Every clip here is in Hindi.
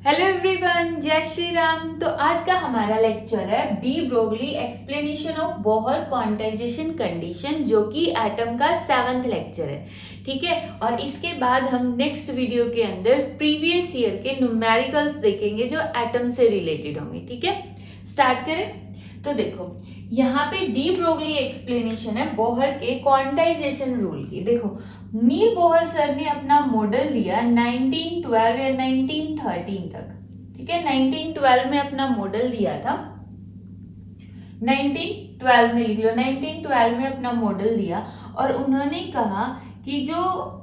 हेलो एवरीवन, जय श्री राम। तो आज का हमारा लेक्चर है de Broglie explanation of Bohr quantization condition, जो कि एटम का 7th लेक्चर है। ठीक है, और इसके बाद हम नेक्स्ट वीडियो के अंदर प्रीवियस ईयर के न्यूमेरिकल्स देखेंगे जो एटम से रिलेटेड होंगे। ठीक है, स्टार्ट करें। तो देखो, यहाँ पे डी ब्रोगली एक्सप्लेनेशन है बोहर के क्वांटाइजेशन रूल की। देखो, नील बोहर सर ने अपना मॉडल दिया 1912 या 1913 तक। ठीक है, 1912 में अपना मॉडल दिया था। 1912 में लिख लो, 1912 में अपना मॉडल दिया और उन्होंने कहा कि जो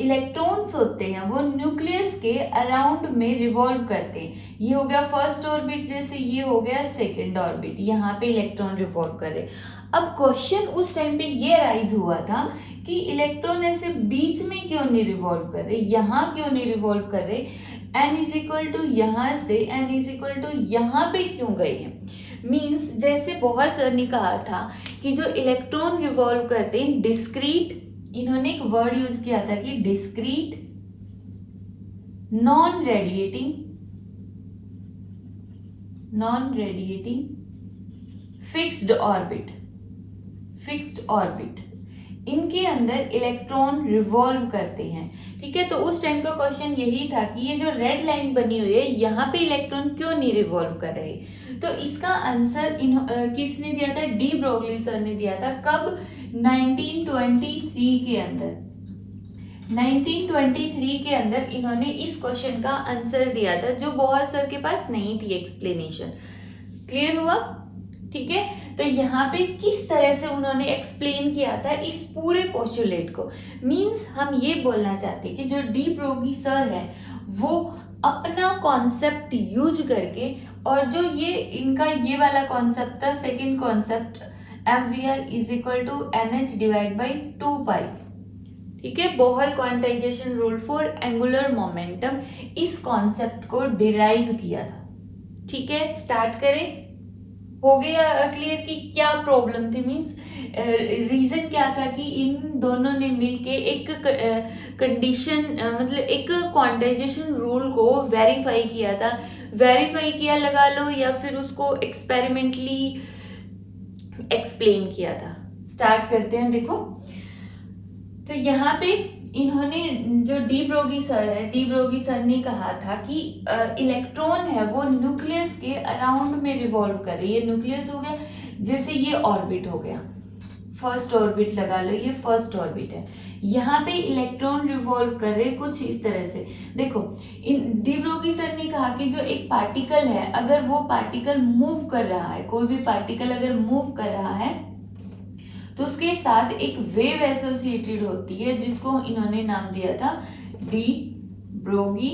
इलेक्ट्रॉन्स होते हैं वो न्यूक्लियस के अराउंड में रिवॉल्व करते हैं। ये हो गया फर्स्ट ऑर्बिट, जैसे ये हो गया सेकंड ऑर्बिट, यहाँ पे इलेक्ट्रॉन रिवॉल्व कर रहे। अब क्वेश्चन उस टाइम पे ये राइज हुआ था कि इलेक्ट्रॉन ऐसे बीच में क्यों नहीं रिवॉल्व कर रहे, यहाँ क्यों नहीं रिवॉल्व कर रहे, n इज इक्वल टू यहाँ से n इज इक्वल टू यहाँ पे क्यों गए हैं। मीन्स जैसे बोहर सर ने कहा था कि जो इलेक्ट्रॉन रिवॉल्व करते हैं डिस्क्रीट, इन्होंने एक वर्ड यूज किया था कि discrete, non radiating fixed orbit, इनके अंदर इलेक्ट्रॉन रिवॉल्व करते हैं। ठीक है, तो उस टाइम का क्वेश्चन यही था कि ये जो रेड लाइन बनी हुई है यहाँ पे इलेक्ट्रॉन क्यों नहीं रिवॉल्व कर रहे। तो इसका आंसर किसने दिया था, डी ब्रोगली सर ने दिया था। कब, 1923 के अंदर। 1923 के अंदर इन्होंने इस क्वेश्चन का आंसर दिया था, जो बोहर सर के पास नहीं थी एक्सप्लेनेशन। क्लियर हुआ? ठीक है, तो यहाँ पे किस तरह से उन्होंने एक्सप्लेन किया था इस पूरे पोस्टुलेट को। मींस हम ये बोलना चाहते हैं कि जो डी ब्रोगली सर है वो अपना कॉन्सेप्ट यूज करके, और जो ये इनका ये वाला कॉन्सेप्ट था, second concept mvr is equal to nh divide by 2 pi. ठीक है, Bohr quantization rule for angular momentum, इस कॉन्सेप्ट को डिराइव किया था। ठीक है, स्टार्ट करें। हो गया क्लियर कि क्या प्रॉब्लम थी, मींस रीजन क्या था कि इन दोनों ने मिलके एक कंडीशन मतलब एक क्वांटाइजेशन रूल को वेरीफाई किया था। वेरीफाई किया लगा लो, या फिर उसको एक्सपेरिमेंटली एक्सप्लेन किया था। स्टार्ट करते हैं। देखो, तो यहाँ पे इन्होंने, जो डी ब्रोगी सर ने कहा था कि इलेक्ट्रॉन है वो न्यूक्लियस के अराउंड में रिवॉल्व कर रही है। न्यूक्लियस हो गया, जैसे ये ऑर्बिट हो गया, फर्स्ट ऑर्बिट लगा लो, ये फर्स्ट ऑर्बिट है। यहाँ पे इलेक्ट्रॉन रिवॉल्व कर रहे कुछ इस तरह से। देखो, डी ब्रोगी सर ने कहा कि जो एक पार्टिकल है, अगर वो पार्टिकल मूव कर रहा है, कोई भी पार्टिकल अगर मूव कर रहा है तो उसके साथ एक वेव एसोसिएटेड होती है, जिसको इन्होंने नाम दिया था डी ब्रोगी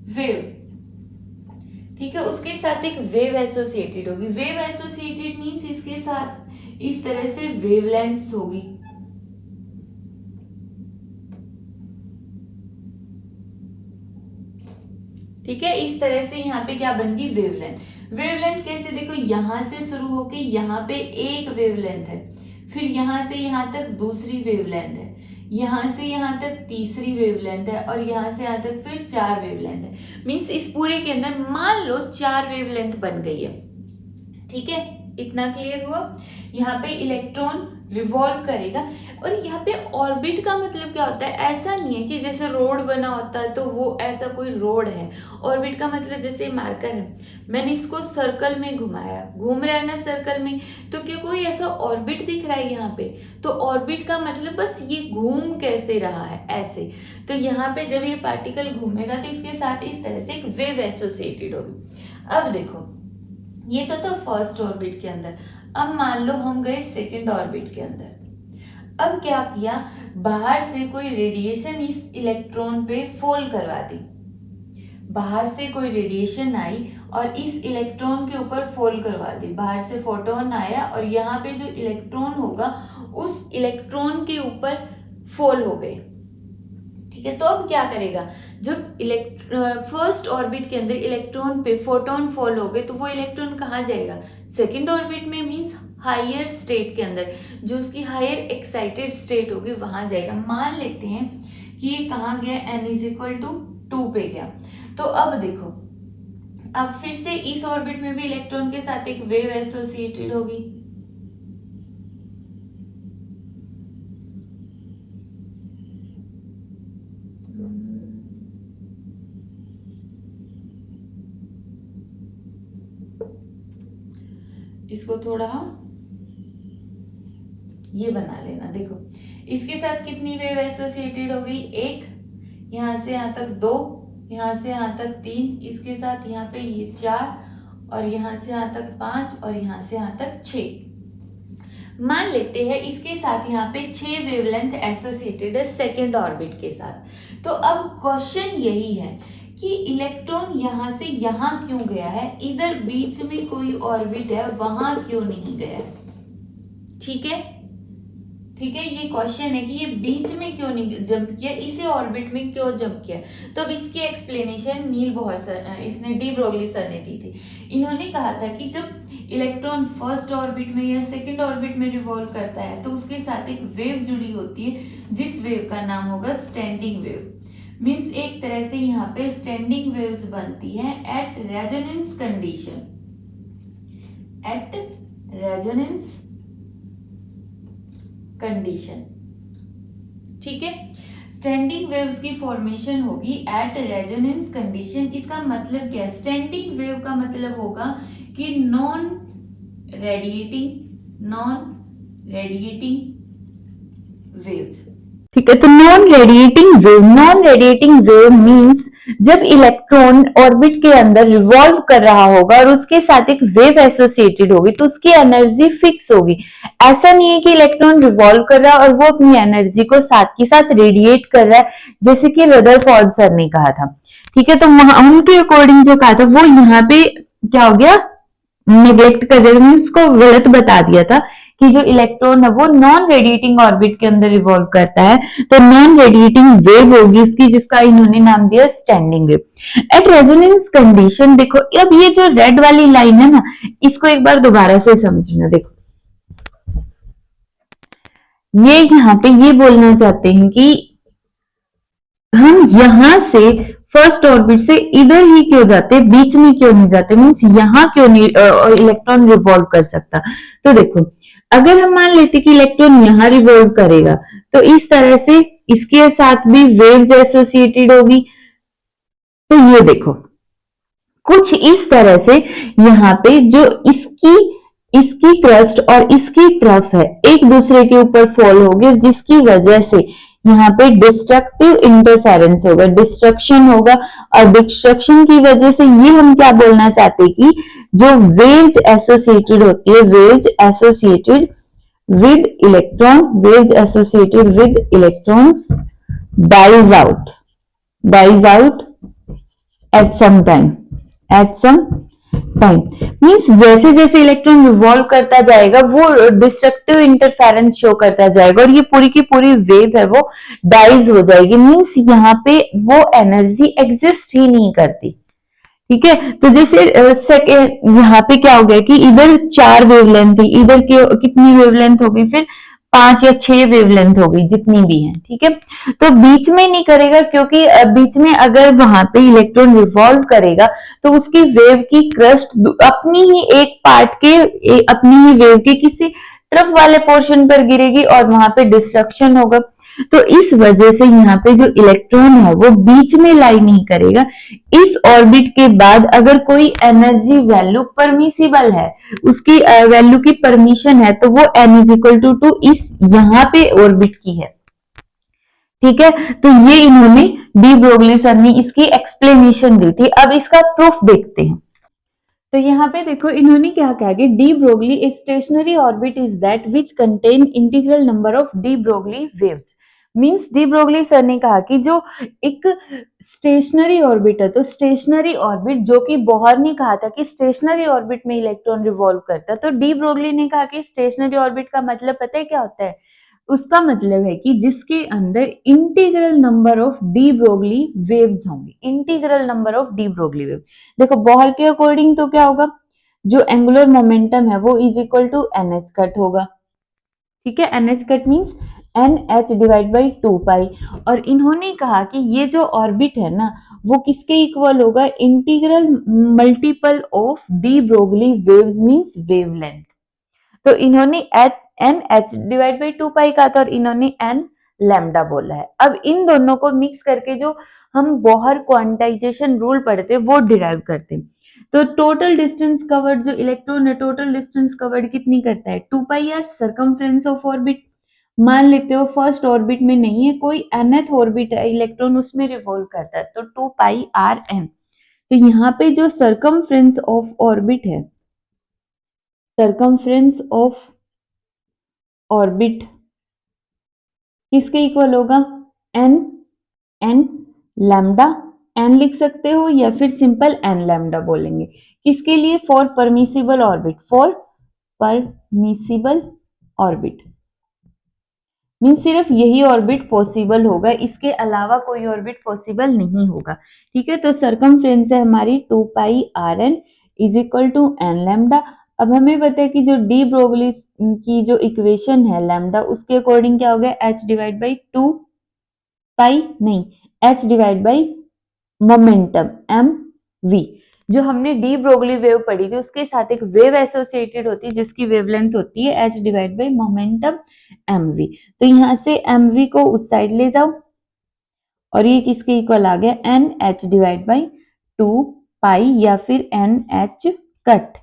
वेव। ठीक है, उसके साथ एक वेव एसोसिएटेड होगी। वेव एसोसिएटेड मींस इसके साथ इस तरह से वेवलेंथ्स होगी। ठीक है, इस तरह से यहाँ पे क्या बन गई, वेवलेंथ। वेवलेंथ कैसे, देखो यहां से शुरू होके यहाँ पे एक वेवलेंथ है, फिर यहाँ से यहाँ तक दूसरी वेवलेंथ है, यहाँ से यहाँ तक तीसरी वेवलेंथ है, और यहाँ से यहाँ तक फिर 4 वेवलेंथ है। मींस इस पूरे के अंदर मान लो 4 वेवलेंथ बन गई है। ठीक है, इतना क्लियर हुआ। यहाँ पे इलेक्ट्रॉन रिवॉल्व करेगा, और यहाँ पे ऑर्बिट का मतलब क्या होता है, ऐसा नहीं है कि जैसे रोड बना होता है तो वो ऐसा कोई रोड है। ऑर्बिट का मतलब जैसे मार्कर है, मैंने इसको सर्कल में घुमाया, घूम रहा है ना सर्कल में, तो क्या कोई ऐसा ऑर्बिट दिख रहा है यहाँ पे? तो ऑर्बिट का मतलब बस ये घूम कैसे रहा है, ऐसे। तो यहाँ पे जब ये पार्टिकल घूमेगा तो इसके साथ इस तरह से एक वेव एसोसिएटेड होगी। अब देखो, ये तो फर्स्ट ऑर्बिट के अंदर। अब मान लो हम गए सेकंड ऑर्बिट के अंदर। अब क्या किया, बाहर से कोई रेडिएशन इस इलेक्ट्रॉन पे फॉल करवा दी। बाहर से कोई रेडिएशन आई और इस इलेक्ट्रॉन के ऊपर फॉल करवा दी। बाहर से फोटोन आया और यहाँ पे जो इलेक्ट्रॉन होगा उस इलेक्ट्रॉन के ऊपर फॉल हो गए। ठीक है, तो अब क्या करेगा, जब फर्स्ट ऑर्बिट के अंदर इलेक्ट्रॉन पे फोटोन फॉल हो गए तो वो इलेक्ट्रॉन कहाँ जाएगा, सेकंड ऑर्बिट में, मींस हायर स्टेट के अंदर, जो उसकी हायर एक्साइटेड स्टेट होगी वहां जाएगा। मान लेते हैं कि ये कहाँ गया, n इज इक्वल टू 2 पे गया। तो अब देखो, अब फिर से इस ऑर्बिट में भी इलेक्ट्रॉन के साथ एक वेव एसोसिएटेड होगी। इसको थोड़ा ये बना लेना। देखो इसके साथ कितनी वेव एसोसिएटेड हो गई, एक, यहां से यहां तक 2, यहां से यहां तक 3, इसके साथ यहाँ पे ये 4, और यहां से यहां तक 5, और यहां से यहां तक 6। मान लेते हैं इसके साथ यहाँ पे 6 वेवलेंथ एसोसिएटेड है सेकेंड ऑर्बिट के साथ। तो अब क्वेश्चन यही है कि इलेक्ट्रॉन यहां से यहां क्यों गया है, इधर बीच में कोई ऑर्बिट है वहां क्यों नहीं गया है। ठीक है, ठीक है, ये क्वेश्चन है कि ये बीच में क्यों नहीं जंप किया, इसे ऑर्बिट में क्यों जंप किया। तो अब इसकी एक्सप्लेनेशन नील बोहर सर, इसने डी ब्रोगली सर ने दी थी। इन्होंने कहा था कि जब इलेक्ट्रॉन फर्स्ट ऑर्बिट में या सेकंड ऑर्बिट में रिवॉल्व करता है तो उसके साथ एक वेव जुड़ी होती है, जिस वेव का नाम होगा स्टैंडिंग वेव। मीन्स एक तरह से यहाँ पे स्टैंडिंग वेव्स बनती है at resonance condition, at resonance condition. ठीक है, स्टैंडिंग वेव्स की फॉर्मेशन होगी एट रेजोनेंस कंडीशन। इसका मतलब क्या है, स्टैंडिंग वेव का मतलब होगा कि नॉन रेडिएटिंग वेव्स। ठीक है, तो नॉन रेडिएटिंग वेव मींस जब इलेक्ट्रॉन ऑर्बिट के अंदर रिवॉल्व कर रहा होगा और उसके साथ एक वेव एसोसिएटेड होगी तो उसकी एनर्जी फिक्स होगी। ऐसा नहीं है कि इलेक्ट्रॉन रिवॉल्व कर रहा है और वो अपनी एनर्जी को साथ के साथ रेडिएट कर रहा है, जैसे कि रदरफोर्ड सर ने कहा था। ठीक है, तो उनके अकॉर्डिंग जो कहा था वो यहाँ पे क्या हो गया, नेग्लेक्ट कर दिया, उसको गलत बता दिया था कि जो इलेक्ट्रॉन है वो नॉन रेडिएटिंग ऑर्बिट के अंदर रिवॉल्व करता है, तो नॉन रेडिएटिंग वेव होगी उसकी, जिसका इन्होंने नाम दिया standing wave. At resonance condition, देखो अब ये जो रेड वाली लाइन है ना, इसको एक बार दोबारा से समझना। देखो ये यहाँ पे ये बोलना चाहते हैं कि हम यहां से फर्स्ट ऑर्बिट से इधर ही क्यों जाते, बीच में क्यों नहीं जाते, मीन्स यहां क्यों नहीं इलेक्ट्रॉन रिवॉल्व कर सकता। तो देखो अगर हम मान लेते कि इलेक्ट्रॉन यहां रिवॉल्व करेगा तो इस तरह से इसके साथ भी वेव्स एसोसिएटेड होगी। तो ये देखो कुछ इस तरह से यहाँ पे जो इसकी इसकी क्रस्ट और इसकी ट्रफ है एक दूसरे के ऊपर फॉल होगी, जिसकी वजह से यहाँ पे डिस्ट्रक्टिव इंटरफेरेंस होगा, डिस्ट्रक्शन होगा। और डिस्ट्रक्शन की वजह से ये हम क्या बोलना चाहते हैं कि जो वेव्स एसोसिएटेड होती है, waves associated with electrons dies out at some time means जैसे जैसे इलेक्ट्रॉन रिवॉल्व करता जाएगा वो डिस्ट्रक्टिव इंटरफेरेंस शो करता जाएगा और ये पूरी की पूरी वेव है वो डाइज हो जाएगी। मीन्स यहाँ पे वो एनर्जी एग्जिस्ट ही नहीं करती। ठीक है, तो जैसे सेकेंड यहाँ पे क्या हो गया कि इधर 4 वेवलेंथ थी, इधर कितनी वेवलेंथ होगी, फिर 5 या 6 वेवलेंथ हो गई, जितनी भी है। ठीक है, तो बीच में नहीं करेगा क्योंकि बीच में अगर वहां पे इलेक्ट्रॉन रिवॉल्व करेगा तो उसकी वेव की क्रस्ट अपनी ही एक पार्ट के अपनी ही वेव के किसी तरफ वाले पोर्शन पर गिरेगी और वहां पे डिस्ट्रक्शन होगा। तो इस वजह से यहाँ पे जो इलेक्ट्रॉन है वो बीच में लाई नहीं करेगा। इस ऑर्बिट के बाद अगर कोई एनर्जी वैल्यू परमिसिबल है, उसकी वैल्यू की परमिशन है, तो वो n इज इक्वल टू इस यहाँ पे ऑर्बिट की है। ठीक है, तो ये इन्होंने डी ब्रोगली सर ने इसकी एक्सप्लेनेशन दी थी। अब इसका प्रूफ देखते हैं। तो यहाँ पे देखो इन्होंने क्या कहा कि de Broglie a stationary orbit is that which contain integral number of de Broglie waves. Means de Broglie sir ने कहा कि जो एक स्टेशनरी ऑर्बिट है, तो स्टेशनरी ऑर्बिट, जो कि बोहर ने कहा था कि स्टेशनरी ऑर्बिट में इलेक्ट्रॉन रिवॉल्व करता है, तो डी ब्रोगली ने कहा कि स्टेशनरी ऑर्बिट का मतलब पता है क्या होता है, उसका मतलब है कि जिसके अंदर integral number of de Broglie waves होंगे, integral number of de Broglie wave. देखो बोहर के अकॉर्डिंग तो क्या होगा, जो एंगुलर मोमेंटम है वो is equal to NH cut होगा। ठीक है, NH cut means NH divide by 2 pi. और इन्होंने कहा कि ये जो ऑर्बिट है ना वो किसके इक्वल होगा, integral multiple of de Broglie waves means wavelength. तो इन्होंने एन एच डिवाइड बाई 2 पाई कहा था और इन्होंने एन लैम्डा बोला है। अब इन दोनों को मिक्स करके जो हम बोहर क्वांटाइजेशन रूल पढ़ते हैं वो डिराइव करते हैं। तो टोटल डिस्टेंस कवर्ड जो इलेक्ट्रॉन है, टोटल डिस्टेंस कवर्ड कितनी करता है, 2 pi are circumference of orbit. मान लेते हो फर्स्ट ऑर्बिट में नहीं है कोई, nth ऑर्बिट है, इलेक्ट्रॉन उसमें रिवॉल्व करता है, तो 2 पाई आर एन। तो यहाँ पे जो सरकमफ्रेंस ऑफ ऑर्बिट है, सरकमफ्रेंस ऑफ ऑर्बिट किसके इक्वल होगा, एन एन लैम्डा, एन लिख सकते हो या फिर सिंपल एन लैम्डा बोलेंगे। किसके लिए, for permissible orbit, for permissible orbit mean सिर्फ यही ऑर्बिट पॉसिबल होगा, इसके अलावा कोई ऑर्बिट पॉसिबल नहीं होगा। ठीक है, तो सरकमफ्रेंस है हमारी 2 pi r n is equal to n lambda. अब हमें पता है कि जो डी ब्रोगली की जो इक्वेशन है लैम्डा, उसके अकॉर्डिंग क्या हो गया, एच डिवाइड बाई 2 पाई नहीं, H divide by momentum M V. जो हमने डी ब्रोगली वेव पढ़ी थी उसके साथ एक वेव एसोसिएटेड होती है जिसकी वेवलेंथ होती है H divide by momentum M V. तो यहां से एम वी को उस साइड ले जाओ और ये किसके इक्वल आ गया, N H divide by 2 pi या फिर N H cut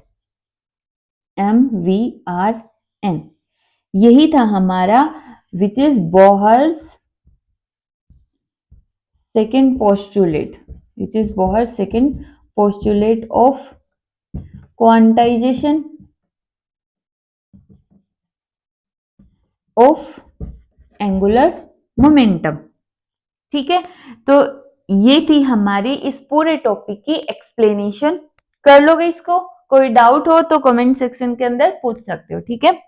M V R N. यही था हमारा which is Bohr's second postulate, which is Bohr's second postulate of quantization of angular momentum। ठीक है, तो ये थी हमारी इस पूरे टॉपिक की एक्सप्लेनेशन। कर लोगे इसको, कोई डाउट हो तो कमेंट सेक्शन के अंदर पूछ सकते हो। ठीक है।